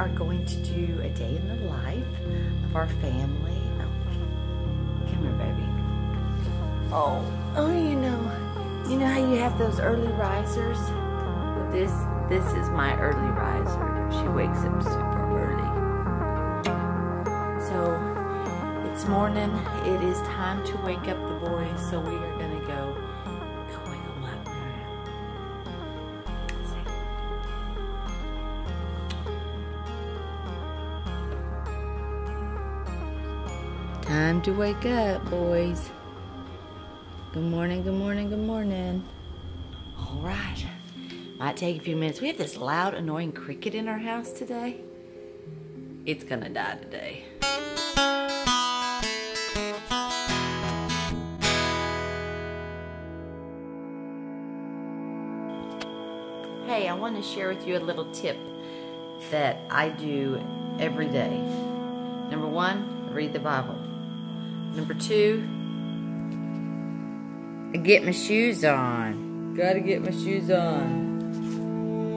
are going to do a day in the life of our family. Oh, come here, baby. Oh, you know how you have those early risers? This is my early riser. She wakes up super early. So it's morning. It is time to wake up the boys. So we are gonna go wake them up. Time to wake up, boys. Good morning, good morning, good morning. All right. Might take a few minutes. We have this loud, annoying cricket in our house today. It's gonna die today. Hey, I want to share with you a little tip that I do every day. Number one, read the Bible. Number two, I get my shoes on. Gotta get my shoes on.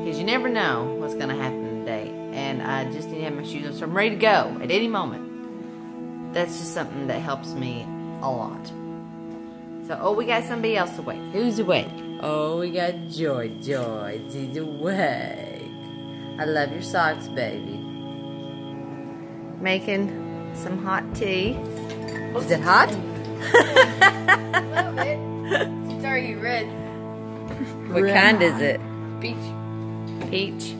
Because you never know what's going to happen today. And I just need to have my shoes on so I'm ready to go at any moment. That's just something that helps me a lot. So, oh, we got somebody else awake. Who's awake? Oh, we got Joy. Joy, she's awake. I love your socks, baby. Making some hot tea. Is it hot? A little bit. It's already red. What kind is it? Peach. Peach.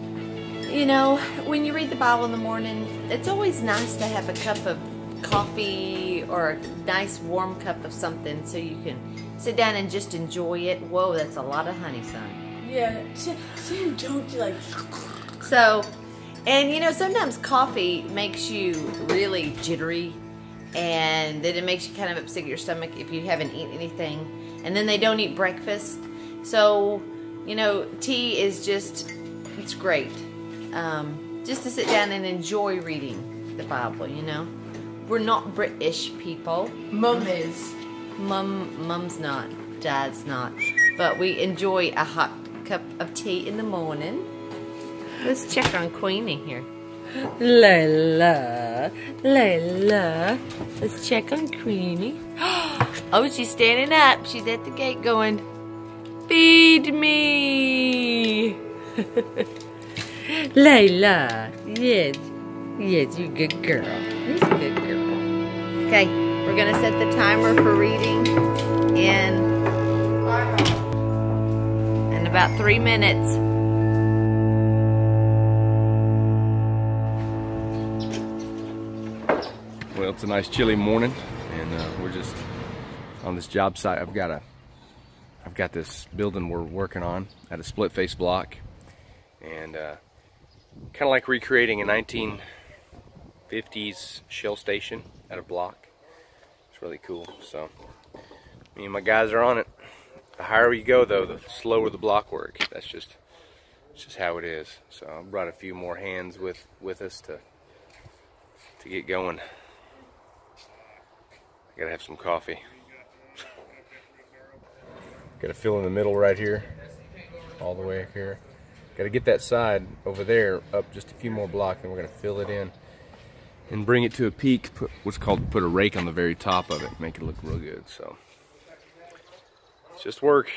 You know, when you read the Bible in the morning, it's always nice to have a cup of coffee or a nice warm cup of something so you can sit down and just enjoy it. Whoa, that's a lot of honey, son. Yeah, so you don't like... So, and you know, sometimes coffee makes you really jittery, and then it makes you kind of upset your stomach if you haven't eaten anything, and then they don't eat breakfast. So, you know, tea is just, it's great. Just to sit down and enjoy reading the Bible, you know. We're not British people. Mum is. Mum's not. Dad's not. But we enjoy a hot cup of tea in the morning. Let's check on Queenie here. Layla. Layla. Let's check on Queenie. Oh, she's standing up. She's at the gate going, feed me. Layla. Yes. Yes, you're a good girl. You're a good girl. Okay, we're going to set the timer for reading in about 3 minutes. Well, it's a nice chilly morning, and we're just on this job site. I've got this building we're working on at a split face block, and kind of like recreating a 1950s shell station at a block. It's really cool. So me and my guys are on it. The higher you go, though, the slower the block work. It's just how it is. So I brought a few more hands with us to get going. I gotta have some coffee. Gotta fill in the middle right here, all the way here. Gotta get that side over there up just a few more blocks, and we're gonna fill it in and bring it to a peak. Put a rake on the very top of it, make it look real good. So it's just work.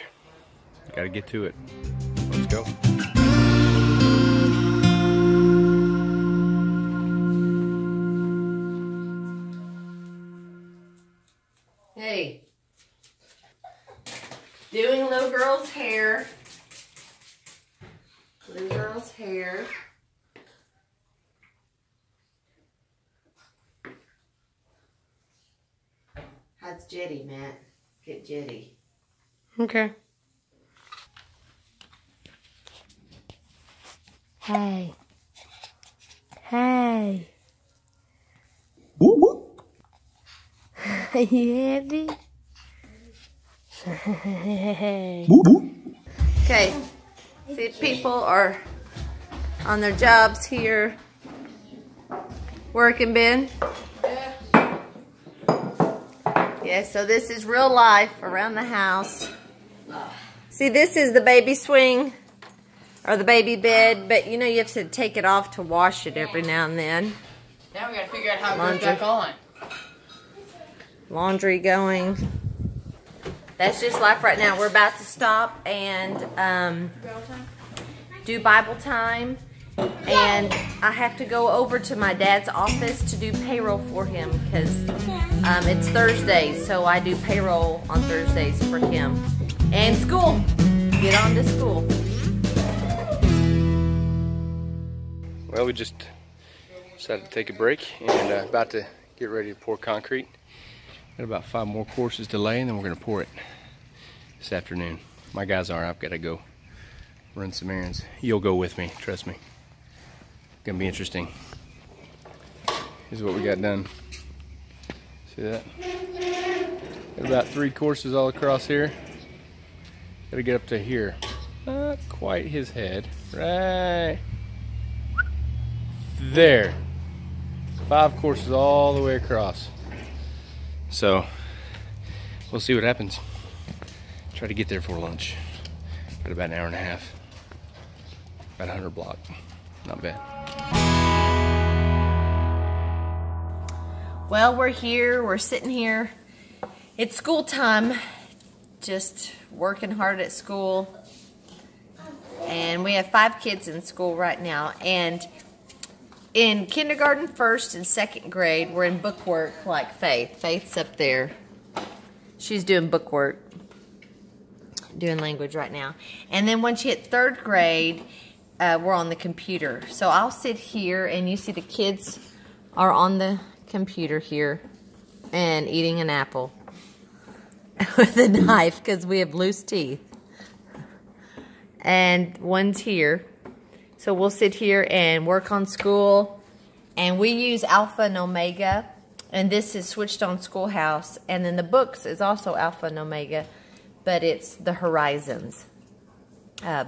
Gotta get to it. Let's go. Hey, doing little girl's hair. Little girl's hair. How's Jetty, Matt? Get Jetty. Okay. Hey. Hey. Whoop, whoop. Are you happy? Okay, see, people are on their jobs here. Working, Ben? Yeah, so this is real life around the house. See, this is the baby swing. or the baby bed, but you know you have to take it off to wash it every now and then. Now we gotta figure out how it goes back on. Laundry going. That's just life right now. We're about to stop and do Bible time. And I have to go over to my dad's office to do payroll for him because it's Thursday, so I do payroll on Thursdays for him. And school. Get on to school. Well, we just decided to take a break and about to get ready to pour concrete. Got about 5 more courses to lay, and then we're going to pour it this afternoon. My guys are. I've got to go run some errands. You'll go with me, trust me. Gonna be interesting. Here's what we got done. See that? Got about 3 courses all across here. Gotta get up to here. Not quite his head. Right there. 5 courses all the way across. So we'll see what happens. Try to get there for lunch. Got about an hour and a half. About 100 block. Not bad. Well, we're here. We're sitting here. It's school time. Just working hard at school. And we have 5 kids in school right now. And in kindergarten, 1st, and 2nd grade, we're in book work like Faith. Faith's up there. She's doing book work. Doing language right now. And then once you hit 3rd grade, we're on the computer. So I'll sit here and you see the kids are on the computer here and eating an apple with a knife because we have loose teeth. And one's here. So we'll sit here and work on school. And we use Alpha and Omega. And this is switched on Schoolhouse. And then the books is also Alpha and Omega. But it's the Horizons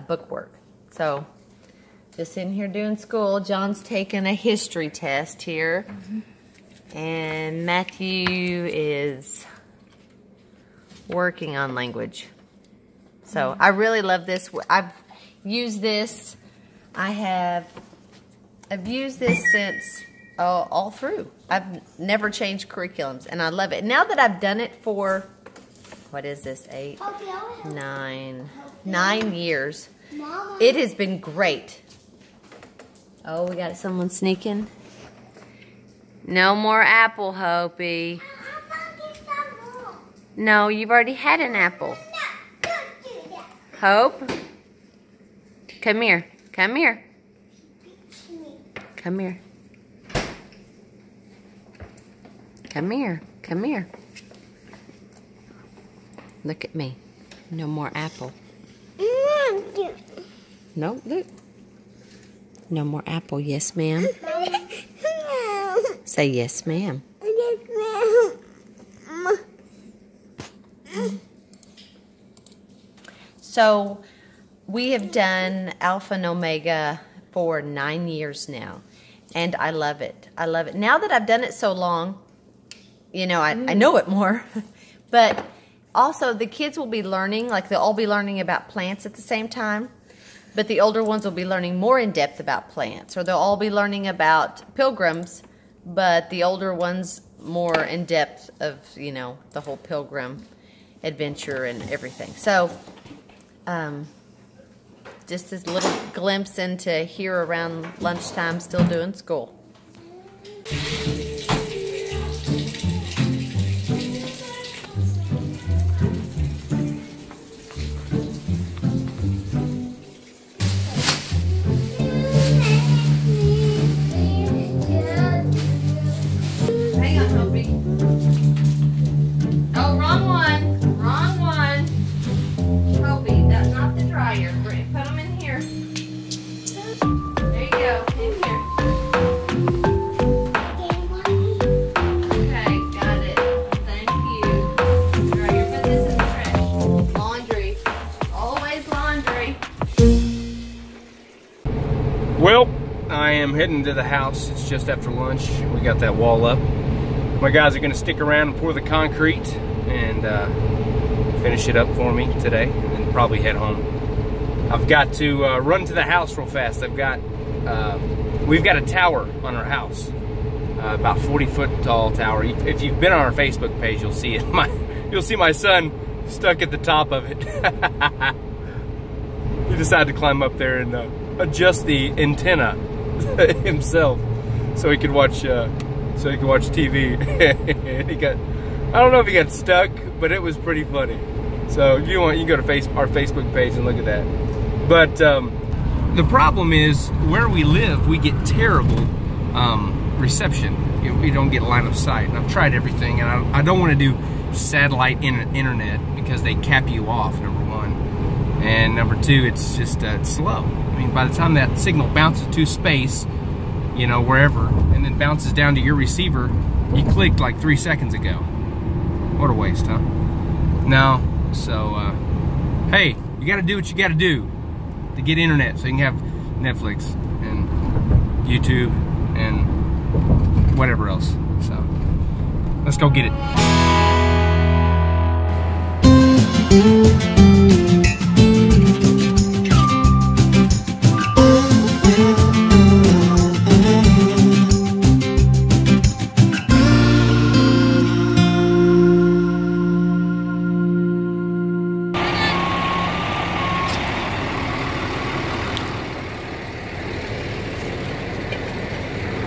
book work. So just in here doing school. John's taking a history test here. And Matthew is working on language. So I really love this. I've used this. I've used this since all through. I've never changed curriculums, and I love it. Now that I've done it for, what is this, 8, 9 years, it has been great. Oh, we got someone sneaking. No more apple, Hopi. No, you've already had an apple. Hope, come here. Come here. Come here. Come here. Come here. Look at me. No more apple. No, look. No more apple. Yes, ma'am. Say yes, ma'am. Yes, ma'am. So, we have done Alpha and Omega for 9 years now. And I love it. I love it. Now that I've done it so long, you know, I know it more. But also, the kids will be learning, like they'll all be learning about plants at the same time. But the older ones will be learning more in depth about plants. Or they'll all be learning about pilgrims, but the older ones more in depth of, you know, the whole pilgrim adventure and everything. So, just this little glimpse into here around lunchtime, still doing school. Hang on, Hopi. Oh, wrong one. Wrong one. Hopi, that's not the dryer. Put them in here. There you go. In here. Okay, got it. Thank you. Dryer, put this in the trash. Laundry. Always laundry. Well, I am heading to the house. It's just after lunch. We got that wall up. My guys are going to stick around and pour the concrete and finish it up for me today, and then probably head home. I've got to run to the house real fast. We've got a tower on our house, about 40-foot tall tower. If you've been on our Facebook page, you'll see it. You'll see my son stuck at the top of it. He decided to climb up there and adjust the antenna himself so he could watch TV. I don't know if he got stuck, but it was pretty funny. So if you want, you can go to our Facebook page and look at that. But the problem is, where we live, we get terrible reception. We don't get line of sight. And I've tried everything, and I don't want to do satellite internet because they cap you off, number one. And number two, it's just it's slow. I mean, by the time that signal bounces to space, you know, wherever, and then bounces down to your receiver, you clicked like 3 seconds ago. What a waste, huh? No, so, hey, you gotta do what you gotta do to get internet so you can have Netflix and YouTube and whatever else. So, let's go get it.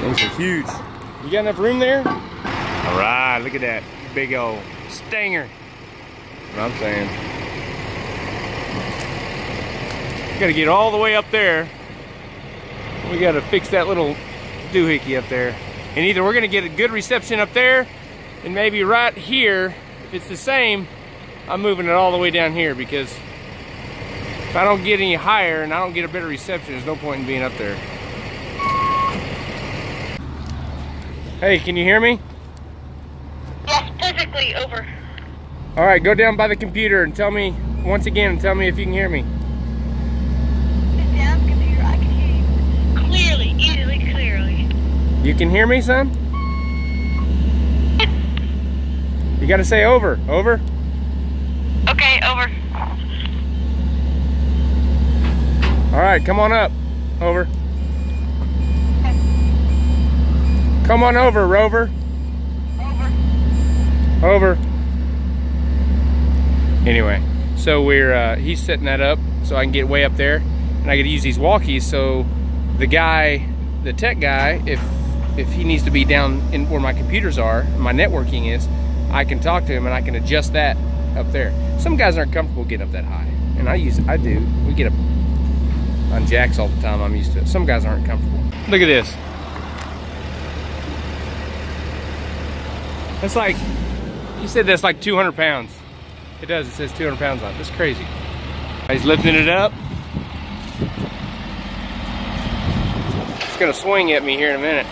Those are huge. You got enough room there? All right, look at that big old stinger. That's what I'm saying. We gotta get all the way up there. We gotta fix that little doohickey up there. And either we're gonna get a good reception up there, and maybe right here, if it's the same, I'm moving it all the way down here, because if I don't get any higher and I don't get a better reception, there's no point in being up there. Hey, can you hear me? Yes, perfectly, over. All right, go down by the computer and tell me, once again, and tell me if you can hear me. Sit down, computer, I can hear you clearly, easily, clearly. You can hear me, son? You gotta say over, over. Okay, over. All right, come on up, over. Come on over, Rover. Over. Over. Anyway, so he's setting that up so I can get way up there, and I get to use these walkies so the tech guy, if he needs to be down in where my computers are, my networking is, I can talk to him and I can adjust that up there. Some guys aren't comfortable getting up that high, and I do. We get up on jacks all the time. I'm used to it. Some guys aren't comfortable. Look at this. That's like, you said that's like 200 pounds. It does, it says 200 pounds on it. That's crazy. He's lifting it up. It's gonna swing at me here in a minute.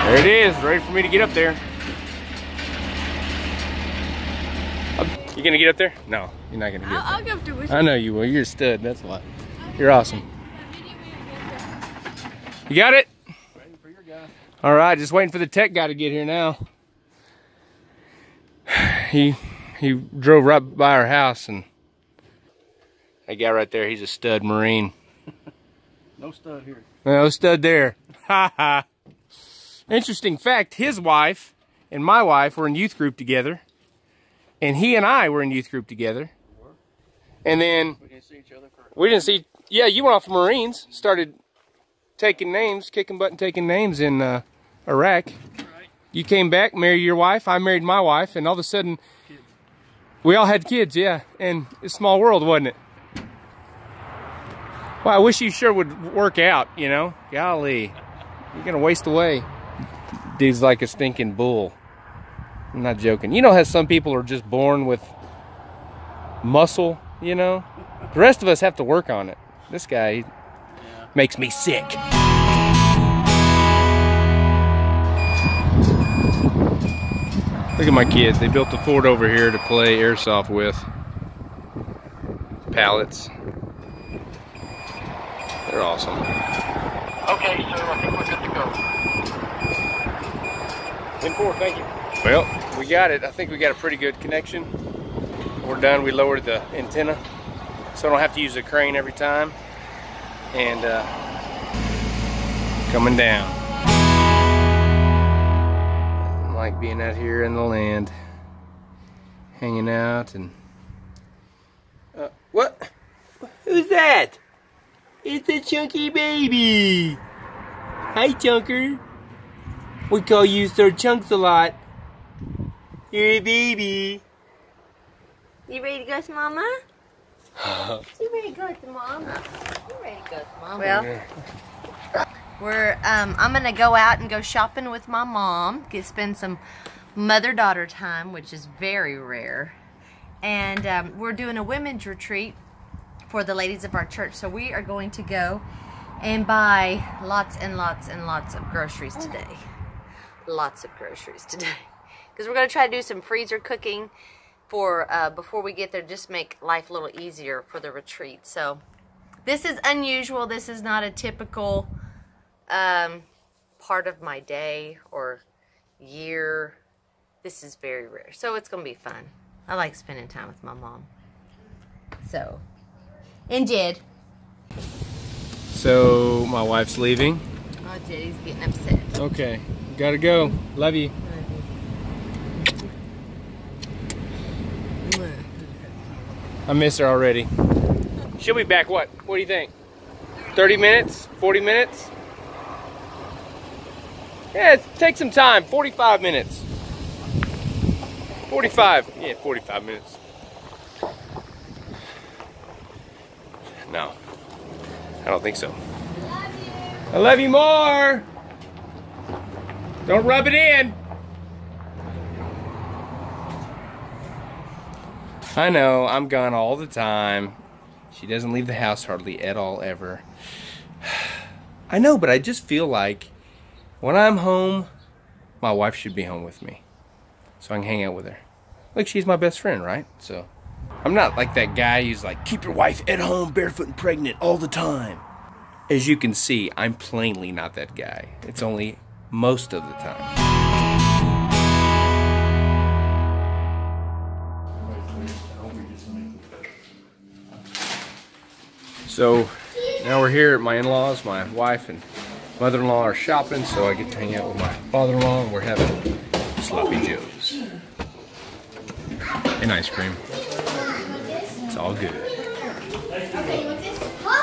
There it is, ready for me to get up there. You gonna get up there? No, you're not gonna get up there. I'll go up to with you. I know you will. You're a stud. That's why. You're awesome. You got it? Waiting for your guy. All right, just waiting for the tech guy to get here now. He drove right by our house, and that guy right there, he's a stud Marine. No stud here. No stud there. Ha ha. Interesting fact, his wife and my wife were in youth group together. And he and I were in youth group together. And then We didn't see each other for. we didn't see, yeah, you went off to Marines, started taking names, kicking butt and taking names in Iraq. Right. You came back, married your wife, I married my wife, and all of a sudden, we all had kids, yeah. And it's a small world, wasn't it? Well, I wish you sure would work out, you know? Golly, you're gonna waste away. Dude's like a stinking bull. I'm not joking. You know how some people are just born with muscle, you know? The rest of us have to work on it. This guy makes me sick. Look at my kids. They built a fort over here to play airsoft with. Pallets. They're awesome. Okay, so I think we're good to go. 10-4, thank you. Well, we got it. I think we got a pretty good connection. We're done. We lowered the antenna, so I don't have to use a crane every time. And coming down. I like being out here in the land, hanging out and. What? Who's that? It's a chunky baby. Hi, Chunker. We call you Sir Chunks a lot. You're a baby. You ready to go to Mama? You ready to go to Mama? You ready to go to Mama? Well, I'm gonna go out and go shopping with my mom. Spend some mother-daughter time, which is very rare. And we're doing a women's retreat for the ladies of our church. So we are going to go and buy lots and lots and lots of groceries today. Lots of groceries today. Because we're going to try to do some freezer cooking for before we get there, just make life a little easier for the retreat. So this is unusual. This is not a typical part of my day or year. This is very rare. So it's going to be fun. I like spending time with my mom. So, and Jed. So, my wife's leaving. Oh, Jed's getting upset. Okay, gotta go. Love you. I miss her already. She'll be back, what? What do you think? 30 minutes? 40 minutes? Yeah, take some time. 45 minutes. 45. Yeah, 45 minutes. No. I don't think so. I love you more. Don't rub it in. I know, I'm gone all the time. She doesn't leave the house hardly at all ever. I know, but I just feel like when I'm home, my wife should be home with me, so I can hang out with her. Like, she's my best friend, right? So I'm not like that guy who's like, keep your wife at home barefoot and pregnant all the time. As you can see, I'm plainly not that guy. It's only most of the time. So now we're here at my in-laws. My wife and mother-in-law are shopping, so I get to hang out with my father-in-law, and we're having sloppy joes and ice cream. It's all good.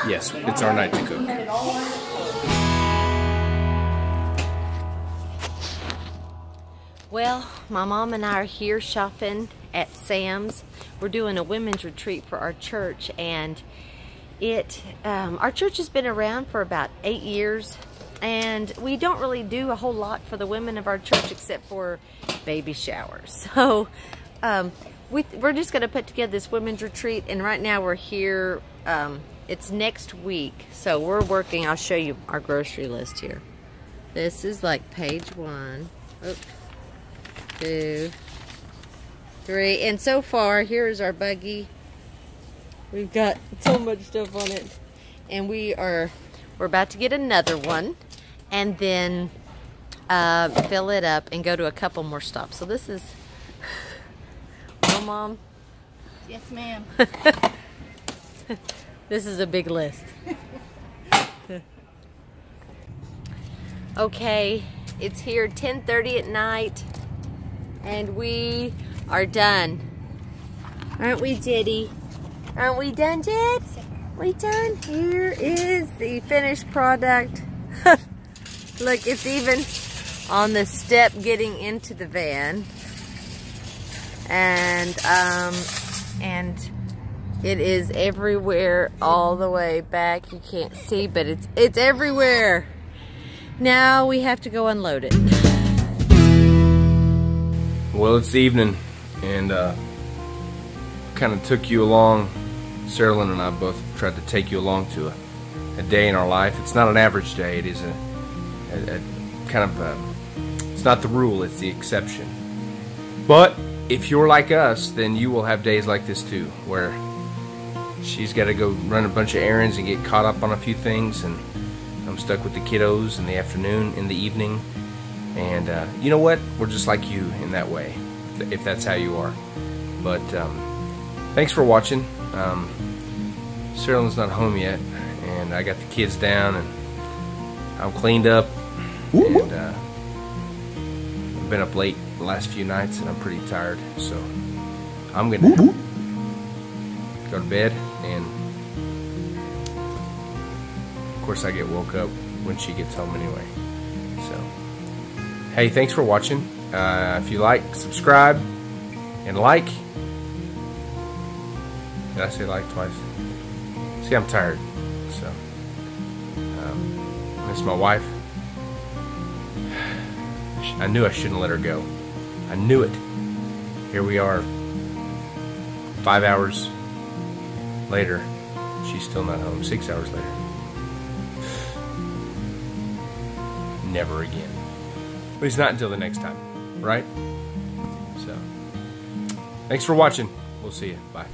Yes, it's our night to cook. Well, my mom and I are here shopping at Sam's. We're doing a women's retreat for our church, and our church has been around for about 8 years, and we don't really do a whole lot for the women of our church except for baby showers. So we're just going to put together this women's retreat, and right now we're here. It's next week, so we're working. I'll show you our grocery list here. This is like page 1. Oops. 2, 3, and so far here's our buggy. We've got so much stuff on it, and we're about to get another one, and then fill it up and go to a couple more stops. So this is, well, Mom. Yes, ma'am. This is a big list. Okay, it's here 10:30 at night, and we are done. Aren't we, Jeddy? Aren't we done, Jed? We done? Here is the finished product. Look, it's even on the step getting into the van. And it is everywhere all the way back. You can't see, but it's everywhere. Now we have to go unload it. Well, it's evening, and kind of took you along. Sarilyn and I both tried to take you along to a day in our life. It's not an average day. It is a kind of it's not the rule, it's the exception. But if you're like us, then you will have days like this too, where she's got to go run a bunch of errands and get caught up on a few things, and I'm stuck with the kiddos in the afternoon, in the evening, And you know what? We're just like you in that way, if that's how you are. But thanks for watching. Sarilyn's not home yet, and I got the kids down, and I'm cleaned up, and I've been up late the last few nights, and I'm pretty tired, so I'm gonna go to bed. And of course I get woke up when she gets home anyway. So hey, thanks for watching. If you like, subscribe and like. Did I say like twice? See, I'm tired, so miss my wife. I knew I shouldn't let her go. I knew it. Here we are, 5 hours later. She's still not home. 6 hours later. Never again. At least not until the next time, right? So, thanks for watching. We'll see you. Bye.